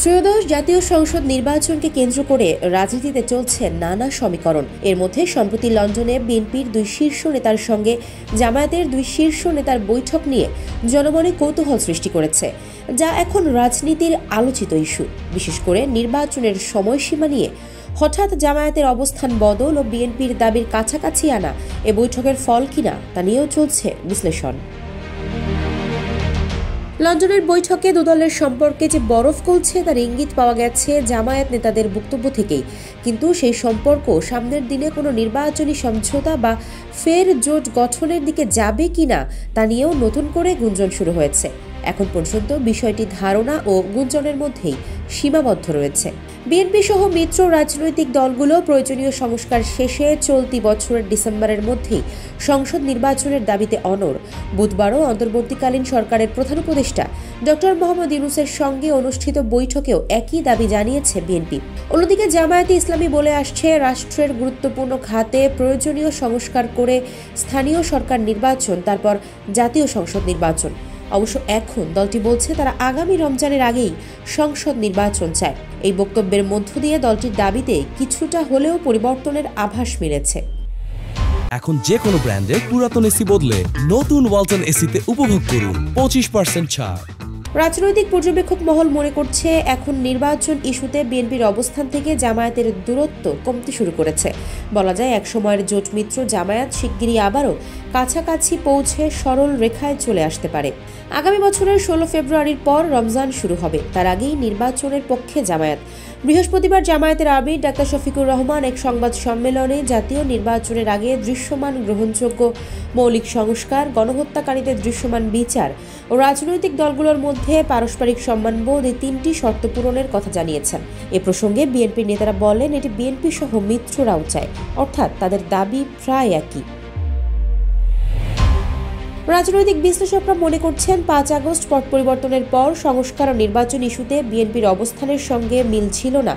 ত্রয়োদশ জাতীয় সংসদ নির্বাচনকে কেন্দ্র করে রাজনীতিতে চলছে নানা সমীকরণ। এর মধ্যে সম্প্রতি লন্ডনে বিএনপির দুই শীর্ষ নেতার সঙ্গে জামায়াতের দুই শীর্ষ নেতার বৈঠক নিয়ে জনমনে কৌতূহল সৃষ্টি করেছে, যা এখন রাজনীতির আলোচিত ইস্যু। বিশেষ করে নির্বাচনের সময়সীমা নিয়ে হঠাৎ জামায়াতের অবস্থান বদল ও বিএনপির দাবির কাছাকাছি আনা এ বৈঠকের ফল কিনা তা নিয়েও চলছে বিশ্লেষণ। লন্ডনের বৈঠকে দুদলের সম্পর্কে যে বরফ গলছে তার ইঙ্গিত পাওয়া গেছে জামায়াত নেতাদের বক্তব্য থেকেই, কিন্তু সেই সম্পর্ক সামনের দিনে কোনো নির্বাচনী সমঝোতা বা ফের জোট গঠনের দিকে যাবে কিনা তা নিয়েও নতুন করে গুঞ্জন শুরু হয়েছে। এখন পর্যন্ত বিষয়টি ধারণা ও গুঞ্জনের মধ্যেই সীমাবদ্ধ রয়েছে। বিএনপি সহ মিত্র রাজনৈতিক দলগুলো প্রয়োজনীয় সংস্কার শেষে চলতি বছরের ডিসেম্বরের মধ্যেই সংসদ নির্বাচনের দাবিতে অনড়। বুধবারও অন্তর্বর্তীকালীন সরকারের প্রধান উপদেষ্টা ডক্টর মোহাম্মদ ইউনূসের সঙ্গে অনুষ্ঠিত বৈঠকেও একই দাবি জানিয়েছে বিএনপি। অন্যদিকে জামায়াতে ইসলামী বলে আসছে, রাষ্ট্রের গুরুত্বপূর্ণ খাতে প্রয়োজনীয় সংস্কার করে স্থানীয় সরকার নির্বাচন, তারপর জাতীয় সংসদ নির্বাচন। অবশ্য এখন দলটি বলছে তারা আগামী রমজানের আগেই সংসদ নির্বাচন চায়। এই বক্তব্যের মধ্য দিয়ে দলটির দাবিতে কিছুটা হলেও পরিবর্তনের আভাস মিলেছে। এখন যে কোনো ব্র্যান্ডের পুরাতন এসি বদলে নতুন ওয়ালটন এসিতে উপভোগ করুন 25% ছাড়। রাজনৈতিক পর্যবেক্ষক মহল মনে করছে, এখন নির্বাচন ইস্যুতে বিএনপির অবস্থান থেকে জামায়াতের দূরত্ব কমতে শুরু করেছে। বলা যায় একসময়ের জোট মিত্র জামায়াত শিগগিরই আবারও কাছাকাছি পৌঁছে সরল রেখায় চলে আসতে পারে। আগামী বছরের 16 ফেব্রুয়ারির পর রমজান শুরু হবে, তার আগেই নির্বাচনের পক্ষে জামায়াত। বৃহস্পতিবার জামায়াতের আমির ডাক্তার শফিকুর রহমান এক সংবাদ সম্মেলনে জাতীয় নির্বাচনের আগে দৃশ্যমান গ্রহণযোগ্য মৌলিক সংস্কার, গণহত্যাকারীদের দৃশ্যমান বিচার ও রাজনৈতিক দলগুলোর মধ্যে পারস্পরিক সম্মানবোধ এই তিনটি শর্ত পূরণের কথা জানিয়েছেন। এ প্রসঙ্গে বিএনপির নেতারা বলেন, এটি বিএনপি সহ মিত্ররাও চায়, অর্থাৎ তাদের দাবি প্রায় একই। রাজনৈতিক বিশ্লেষকরা মনে করছেন, 5 আগস্ট পট পরিবর্তনের পর সংস্কার ও নির্বাচন ইস্যুতে বিএনপির অবস্থানের সঙ্গে মিল ছিল না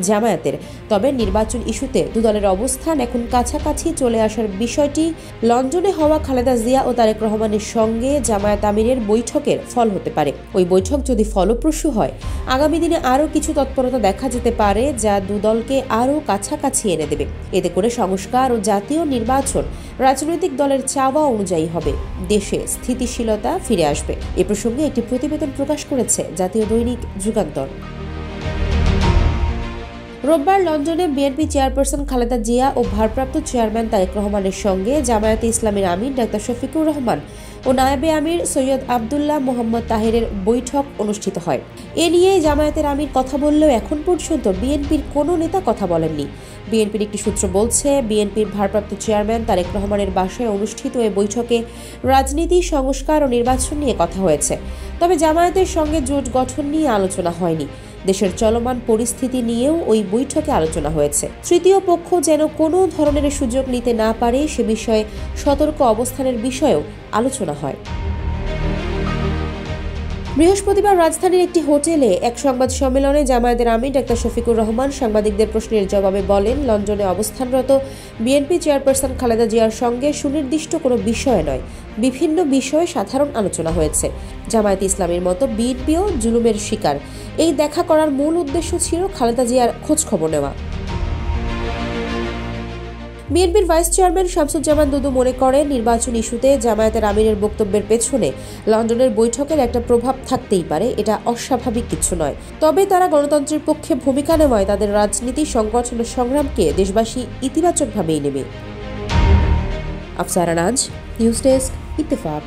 জামায়াতের। তবে নির্বাচন ইস্যুতে দুদলের অবস্থান এখন কাছাকাছি চলে আসার বিষয়টি লন্ডনে হওয়া খালেদা জিয়া ও তারেক রহমানের সঙ্গে জামায়াত আমিরের বৈঠকের ফল হতে পারে। ওই বৈঠক যদি ফলপ্রসূ হয়, আগামী দিনে আরও কিছু তৎপরতা দেখা যেতে পারে, যা দুদলকে আরও কাছাকাছি এনে দেবে। এতে করে সংস্কার ও জাতীয় নির্বাচন রাজনৈতিক দলের চাওয়া অনুযায়ী হবে, দেশে স্থিতিশীলতা ফিরে আসবে। এ প্রসঙ্গে একটি প্রতিবেদন প্রকাশ করেছে জাতীয় দৈনিক যুগান্তর। রোববার লন্ডনে বিএনপি চেয়ারপারসন খালেদা জিয়া ও ভারপ্রাপ্ত চেয়ারম্যান তারেক রহমানের সঙ্গে জামায়াতে ইসলামীর আমির ডাক্তার শফিকুর রহমান ও নায়েবে আমির সৈয়দ আবদুল্লাহ মোহাম্মদ তাহেরের বৈঠক অনুষ্ঠিত হয়। এ নিয়ে জামায়াতের আমির কথা বললেও এখন পর্যন্ত বিএনপির কোনো নেতা কথা বলেননি। বিএনপির একটি সূত্র বলছে, বিএনপির ভারপ্রাপ্ত চেয়ারম্যান তারেক রহমানের বাসায় অনুষ্ঠিত এই বৈঠকে রাজনীতি, সংস্কার ও নির্বাচন নিয়ে কথা হয়েছে। তবে জামায়াতের সঙ্গে জোট গঠন নিয়ে আলোচনা হয়নি। দেশের চলমান পরিস্থিতি নিয়েও ওই বৈঠকে আলোচনা হয়েছে। তৃতীয় পক্ষ যেন কোনো ধরনের সুযোগ নিতে না পারে সে বিষয়ে সতর্ক অবস্থানের বিষয়েও আলোচনা হয়। বৃহস্পতিবার রাজধানীর একটি হোটেলে এক সংবাদ সম্মেলনে জামায়াতের আমির ডাক্তার শফিকুর রহমান সাংবাদিকদের প্রশ্নের জবাবে বলেন, লন্ডনে অবস্থানরত বিএনপি চেয়ারপারসন খালেদা জিয়ার সঙ্গে সুনির্দিষ্ট কোনো বিষয় নয়, বিভিন্ন বিষয়ে সাধারণ আলোচনা হয়েছে। জামায়াতে ইসলামীর মতো বিএনপিও জুলুমের শিকার। এই দেখা করার মূল উদ্দেশ্য ছিল খালেদা জিয়ার খোঁজখবর নেওয়া। বিএনপির ভাইস চেয়ারম্যান শামসুজ্জামান দুদু মনে করেন, নির্বাচন ইস্যুতে জামায়াতের আমিরের বক্তব্যের পেছনে লন্ডনের বৈঠকের একটা প্রভাব থাকতেই পারে, এটা অস্বাভাবিক কিছু নয়। তবে তারা গণতন্ত্রের পক্ষে ভূমিকা নেওয়ায় তাদের রাজনীতি, সংগঠন ও সংগ্রামকে দেশবাসী ইতিবাচকভাবেই নেবে। আফসারা নাজ, নিউজ ডেস্ক, ইত্তেফাক।